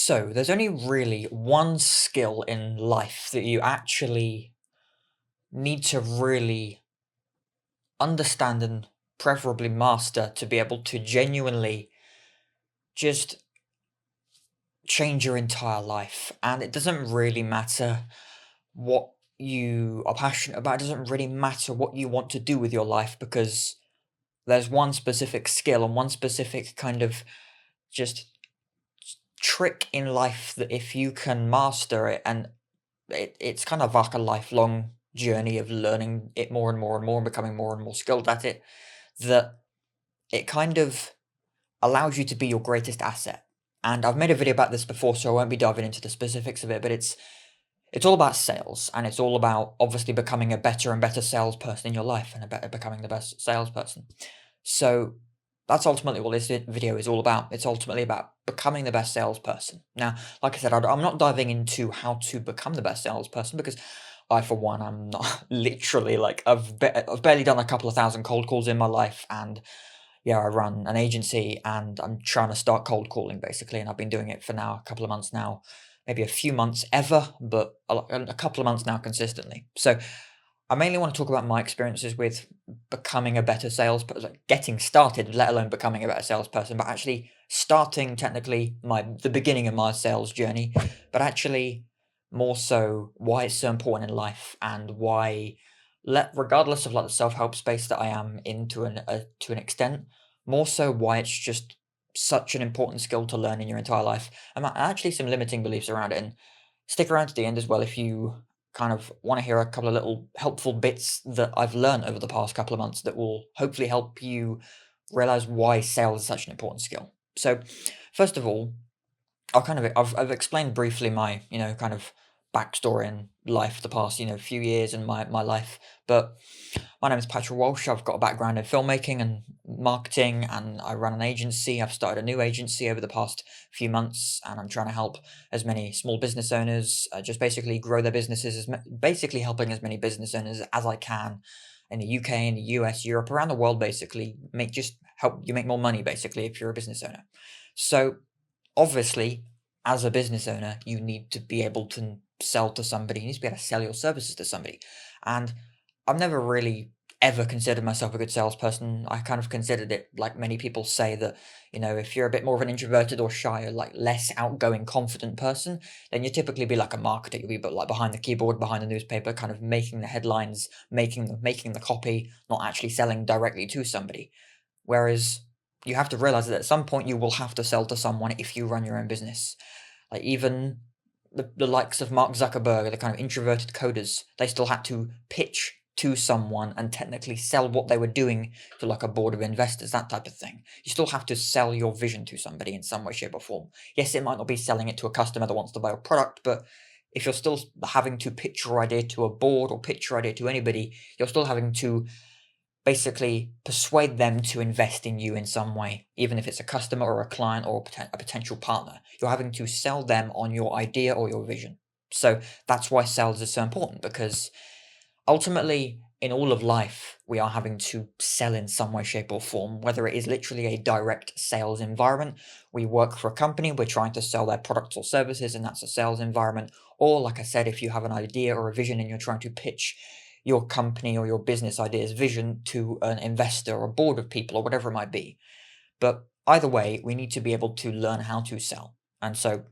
So, there's only really one skill in life that you actually need to really understand and preferably master to be able to genuinely just change your entire life. And it doesn't really matter what you are passionate about, it doesn't really matter what you want to do with your life because there's one specific skill and one specific kind of just trick in life that if you can master it and it's kind of like a lifelong journey of learning it more and more and more and becoming more and more skilled at it, that it kind of allows you to be your greatest asset. And I've made a video about this before, so I won't be diving into the specifics of it, but it's all about sales, and it's all about obviously becoming a better and better salesperson in your life and a better becoming the best salesperson. So that's ultimately what this video is all about. It's ultimately about becoming the best salesperson. Now, like I said, I'm not diving into how to become the best salesperson because I, for one, I'm not literally like I've barely done a couple of thousand cold calls in my life, and yeah, I run an agency and I'm trying to start cold calling basically, and I've been doing it for now a couple of months now, maybe a few months ever, but a couple of months now consistently. So I mainly want to talk about my experiences with becoming a better salesperson, like getting started, let alone becoming a better salesperson, but actually starting technically the beginning of my sales journey, but actually more so why it's so important in life and why regardless of like the self-help space that I am in to an extent, more so why it's just such an important skill to learn in your entire life, and actually some limiting beliefs around it. And stick around to the end as well if you kind of want to hear a couple of little helpful bits that I've learned over the past couple of months that will hopefully help you realize why sales is such an important skill. So, first of all, I've explained briefly my kind of backstory in life the past few years in my life, but my name is Patrick Walsh. I've got a background in filmmaking and marketing, and I run an agency. I've started a new agency over the past few months, and I'm trying to help as many small business owners just basically grow their businesses, basically helping as many business owners as I can in the UK, in the US, Europe, around the world, basically help you make more money, basically, if you're a business owner. So obviously, as a business owner, you need to be able to sell to somebody. You need to be able to sell your services to somebody. And I've never really ever considered myself a good salesperson. I kind of considered it like many people say that, if you're a bit more of an introverted or shy or like less outgoing, confident person, then you typically be like a marketer. You'll be but like behind the keyboard, behind the newspaper, kind of making the headlines, making the copy, not actually selling directly to somebody. Whereas you have to realize that at some point you will have to sell to someone if you run your own business. Like even the likes of Mark Zuckerberg, the kind of introverted coders, they still had to pitch to someone and technically sell what they were doing to like a board of investors, that type of thing. You still have to sell your vision to somebody in some way, shape, or form. Yes, it might not be selling it to a customer that wants to buy a product, but if you're still having to pitch your idea to a board or pitch your idea to anybody, you're still having to basically persuade them to invest in you in some way, even if it's a customer or a client or a potential partner. You're having to sell them on your idea or your vision. So that's why sales is so important, because ultimately, in all of life, we are having to sell in some way, shape, or form, whether it is literally a direct sales environment. We work for a company, we're trying to sell their products or services, and that's a sales environment. Or, like I said, if you have an idea or a vision and you're trying to pitch your company or your business idea's vision to an investor or a board of people or whatever it might be. But either way, we need to be able to learn how to sell. And so,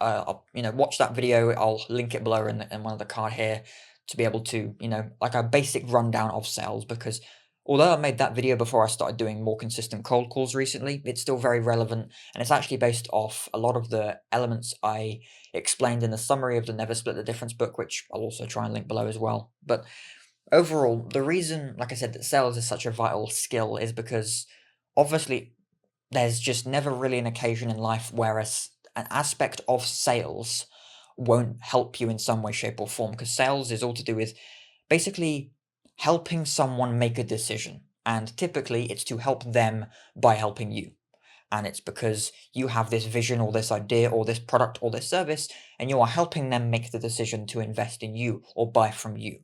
watch that video. I'll link it below in one of the card here to be able to, like a basic rundown of sales, because although I made that video before I started doing more consistent cold calls recently, it's still very relevant, and it's actually based off a lot of the elements I explained in the summary of the Never Split the Difference book, which I'll also try and link below as well. But overall, the reason, like I said, that sales is such a vital skill is because obviously there's just never really an occasion in life where an aspect of sales won't help you in some way, shape, or form. Because sales is all to do with basically helping someone make a decision. And typically, it's to help them by helping you. And it's because you have this vision or this idea or this product or this service, and you are helping them make the decision to invest in you or buy from you.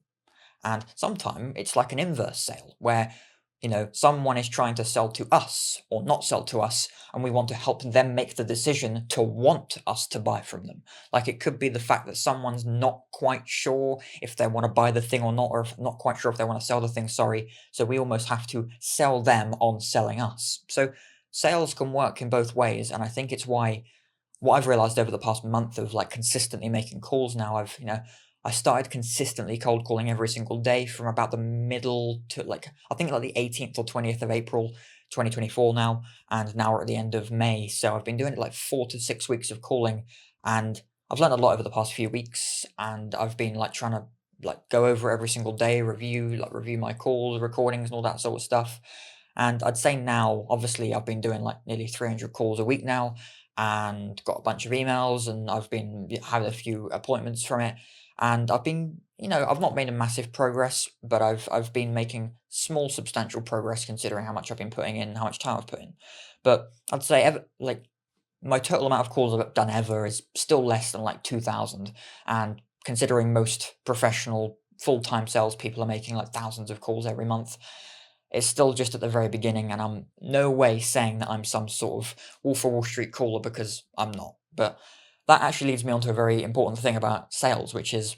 And sometimes it's like an inverse sale where, someone is trying to sell to us or not sell to us, and we want to help them make the decision to want us to buy from them. Like it could be the fact that someone's not quite sure if they want to buy the thing or not, or if not quite sure if they want to sell the thing, sorry. So we almost have to sell them on selling us. So sales can work in both ways, and I think it's why what I've realized over the past month of like consistently making calls now, I started consistently cold calling every single day from about the middle to like, I think like the 18th or 20th of April, 2024 now. And now we're at the end of May. So I've been doing it like 4 to 6 weeks of calling, and I've learned a lot over the past few weeks. And I've been like trying to like go over every single day, review my calls, recordings and all that sort of stuff. And I'd say now, obviously, I've been doing like nearly 300 calls a week now and got a bunch of emails, and I've been having a few appointments from it. And I've not made a massive progress, but I've been making small, substantial progress considering how much I've been putting in, how much time I've put in. But I'd say like my total amount of calls I've done ever is still less than like 2,000. And considering most professional full-time salespeople are making like thousands of calls every month, it's still just at the very beginning, and I'm no way saying that I'm some sort of Wolf of Wall Street caller, because I'm not. But that actually leads me on to a very important thing about sales, which is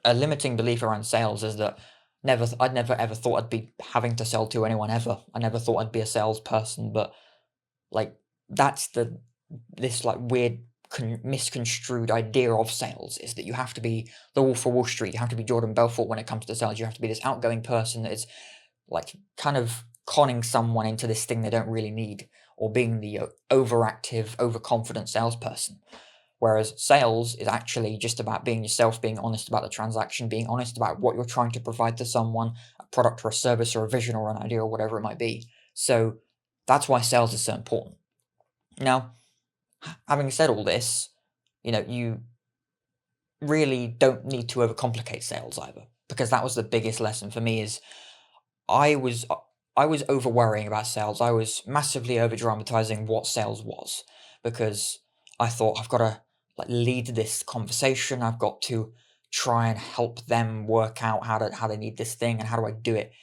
a limiting belief around sales is that I'd never ever thought I'd be having to sell to anyone ever. I never thought I'd be a salesperson, but like that's this like weird misconstrued idea of sales, is that you have to be the Wolf of Wall Street, you have to be Jordan Belfort when it comes to sales, you have to be this outgoing person that is like kind of conning someone into this thing they don't really need, or being the overactive, overconfident salesperson. Whereas sales is actually just about being yourself, being honest about the transaction, being honest about what you're trying to provide to someone, a product or a service or a vision or an idea or whatever it might be. So that's why sales is so important. Now, having said all this, you really don't need to overcomplicate sales either, because that was the biggest lesson for me. Is I was I was over worrying about sales. I was massively over dramatizing what sales was, because I thought I've got to like lead this conversation. I've got to try and help them work out how they need this thing and how do I do it.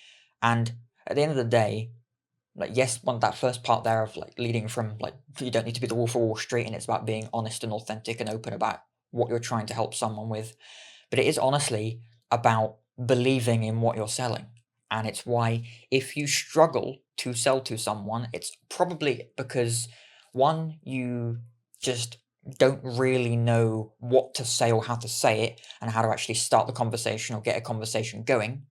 And at the end of the day, like yes, one that first part there of like leading from like you don't need to be the Wolf of Wall Street, and it's about being honest and authentic and open about what you're trying to help someone with. But it is honestly about believing in what you're selling. And it's why if you struggle to sell to someone, it's probably because one, you just don't really know what to say or how to say it and how to actually start the conversation or get a conversation going,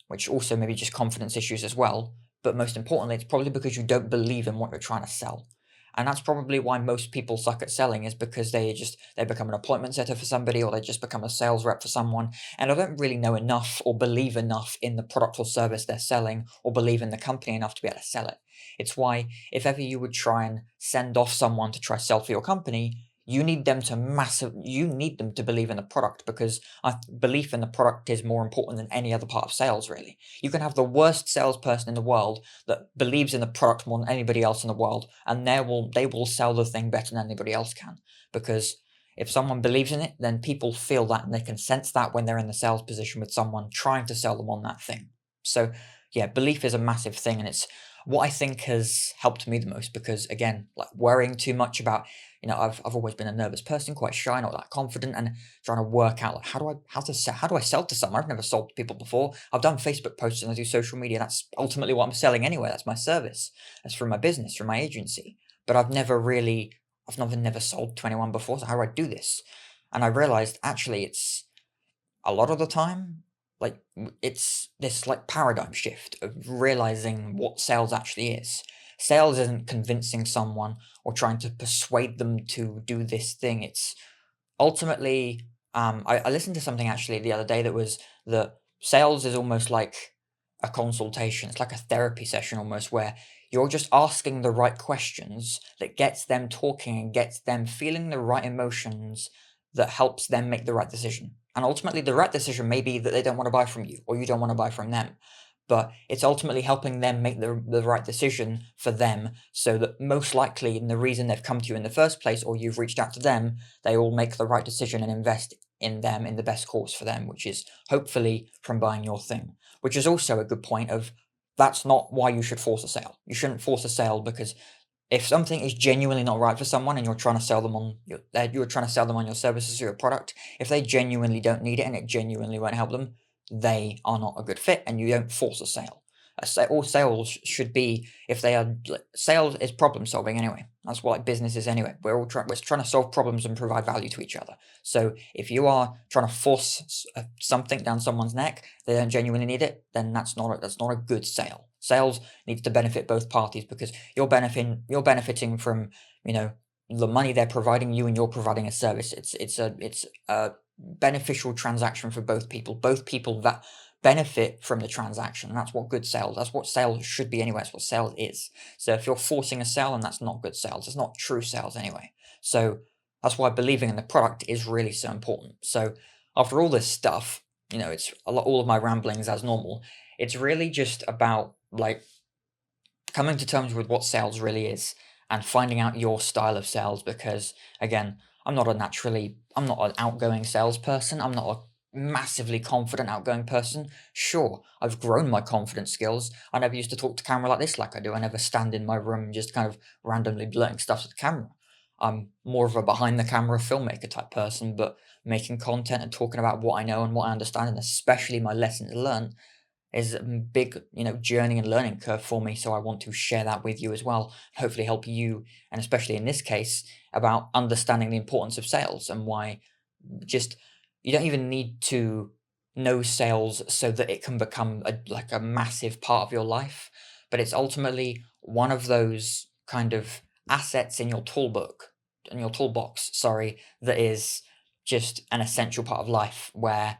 which also maybe just confidence issues as well. But most importantly, it's probably because you don't believe in what you're trying to sell. And that's probably why most people suck at selling, is because they become an appointment setter for somebody, or they just become a sales rep for someone, and they don't really know enough or believe enough in the product or service they're selling, or believe in the company enough to be able to sell it. It's why if ever you would try and send off someone to try sell for your company, you need them to believe in the product, because belief in the product is more important than any other part of sales, really. You can have the worst salesperson in the world that believes in the product more than anybody else in the world, and they will sell the thing better than anybody else can. Because if someone believes in it, then people feel that, and they can sense that when they're in the sales position with someone trying to sell them on that thing. So yeah, belief is a massive thing, and it's what I think has helped me the most, because again, like worrying too much about, I've always been a nervous person, quite shy, not that confident, and trying to work out like how do I sell to someone? I've never sold to people before. I've done Facebook posts and I do social media. That's ultimately what I'm selling anyway. That's my service. That's from my business, from my agency. But I've never sold to anyone before. So how do I do this? And I realized actually it's a lot of the time, like it's this like paradigm shift of realizing what sales actually is. Sales isn't convincing someone or trying to persuade them to do this thing. It's ultimately, I listened to something actually the other day that was that sales is almost like a consultation. It's like a therapy session almost, where you're just asking the right questions that gets them talking and gets them feeling the right emotions that helps them make the right decision. And ultimately, the right decision may be that they don't want to buy from you or you don't want to buy from them. But it's ultimately helping them make the right decision for them, so that most likely, and the reason they've come to you in the first place, or you've reached out to them, they will make the right decision and invest in them in the best course for them, which is hopefully from buying your thing. Which is also a good point of that's not why you should force a sale. You shouldn't force a sale because if something is genuinely not right for someone and you're trying to sell them on you're trying to sell them on your services or your product, if they genuinely don't need it and it genuinely won't help them, they are not a good fit, and you don't force a sale. All sales should be, if they are sales is problem solving anyway. That's what business is anyway. We're trying to solve problems and provide value to each other. So if you are trying to force something down someone's neck, they don't genuinely need it, then that's not a good sale. Sales needs to benefit both parties because you're benefiting from, you know, the money they're providing you, and you're providing a service. It's a beneficial transaction for both people. Both people that benefit from the transaction. And that's what sales should be anyway. That's what sales is. So if you're forcing a sale, and that's not good sales. It's not true sales anyway. So that's why believing in the product is really so important. So after all this stuff, it's all of my ramblings as normal. It's really just about like coming to terms with what sales really is and finding out your style of sales, because again, I'm not an outgoing salesperson. I'm not a massively confident outgoing person. Sure, I've grown my confidence skills. I never used to talk to camera like this like I do. I never stand in my room and just kind of randomly blurting stuff to the camera. I'm more of a behind the camera filmmaker type person, but making content and talking about what I know and what I understand, and especially my lessons learned, is a big, journey and learning curve for me. So I want to share that with you as well. Hopefully help you, and especially in this case, about understanding the importance of sales and why just you don't even need to know sales so that it can become like a massive part of your life, but it's ultimately one of those kind of assets in your toolbox, sorry, that is just an essential part of life, where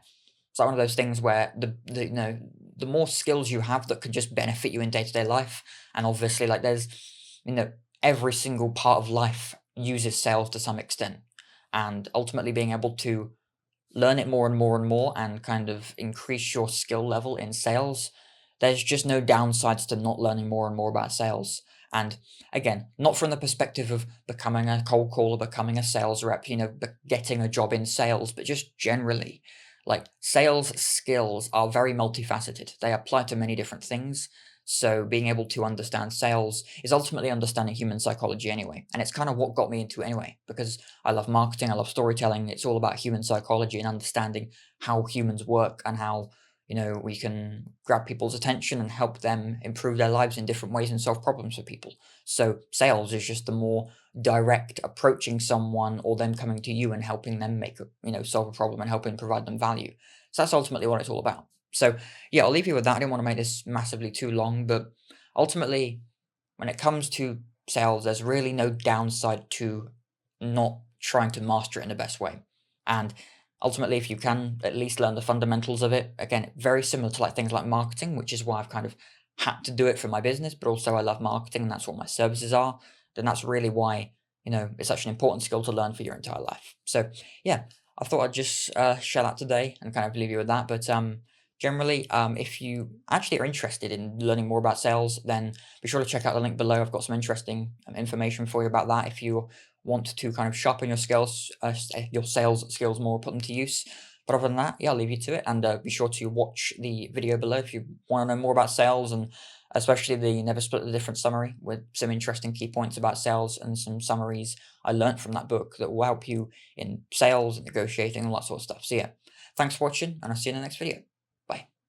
it's like one of those things where the more skills you have that can just benefit you in day-to-day life, and obviously like there's you know every single part of life uses sales to some extent, and ultimately being able to learn it more and more and more and kind of increase your skill level in sales, there's just no downsides to not learning more and more about sales. And again, not from the perspective of becoming a cold caller, becoming a sales rep, getting a job in sales, but just generally, like sales skills are very multifaceted. They apply to many different things. So being able to understand sales is ultimately understanding human psychology anyway. And it's kind of what got me into it anyway, because I love marketing, I love storytelling. It's all about human psychology and understanding how humans work, and how, we can grab people's attention and help them improve their lives in different ways and solve problems for people. So sales is just the more direct approaching someone, or them coming to you and helping them solve a problem and helping provide them value. So that's ultimately what it's all about. So yeah, I'll leave you with that. I didn't want to make this massively too long, but ultimately, when it comes to sales, there's really no downside to not trying to master it in the best way. And ultimately, if you can at least learn the fundamentals of it, again, very similar to like things like marketing, which is why I've kind of had to do it for my business, but also I love marketing and that's what my services are, then that's really why, it's such an important skill to learn for your entire life. So yeah, I thought I'd just share that today and kind of leave you with that. But generally, if you actually are interested in learning more about sales, then be sure to check out the link below. I've got some interesting information for you about that. If you want to kind of sharpen your skills, your sales skills more, put them to use. But other than that, yeah, I'll leave you to it. And be sure to watch the video below if you want to know more about sales, and especially the Never Split the Difference summary with some interesting key points about sales and some summaries I learned from that book that will help you in sales and negotiating and all that sort of stuff. So yeah, thanks for watching, and I'll see you in the next video.